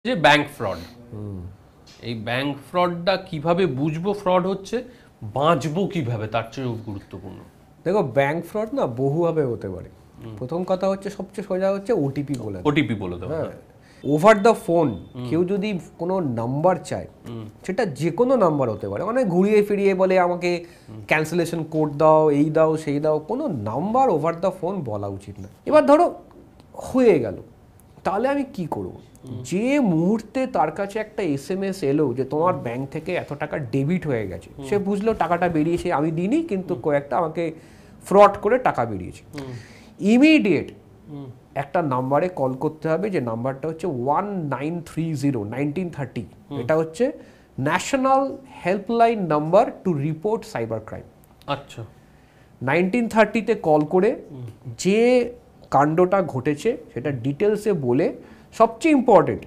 যে bank fraud, এই bank ফ্রডটা কিভাবে বুঝবো ফ্রড হচ্ছে, বাঁচবো কিভাবে তার চেয়েও গুরুত্বপূর্ণ। দেখো ব্যাংক ফ্রড না বহুভাবে হতে পারে। প্রথম কথা হচ্ছে সবচেয়ে সোজা হচ্ছে ওটিপি বলে দাও। ওটিপি বলে দেবো। হ্যাঁ, ওভার দ্য ফোন কেউ যদি কোনো নাম্বার চায়, সেটা যে কোনো নাম্বার হতে পারে, মানে ঘুরিয়ে ফিরিয়ে বলে আমাকে ক্যান্সেলেশন কোড দাও, এই দাও সেই দাও, কোনো নাম্বার ওভার দ্য ফোন বলা উচিত না। এবার ধরো হয়ে গেল, তাহলে আমি কি করব? যে মুহূর্তে তার কাছে একটা এসএমএস এলো যে তোমার ব্যাংক থেকে এত টাকা ডেবিট হয়ে গেছে, সে বুঝলো টাকাটা বেরিয়েছে, আমি দিইনি কিন্তু কয়েকটা আমাকে ফ্রড করে টাকা বেরিয়েছে, ইমিডিয়েট একটা নাম্বারে কল করতে হবে, যে নাম্বারটা হচ্ছে 1930 এটা হচ্ছে national helpline number to report cyber crime. আচ্ছা, 1930-তে কল করে যে কাণ্ডটা ঘটেছে সেটা ডিটেলসে বলে, সবচেয়ে ইম্পর্টেন্ট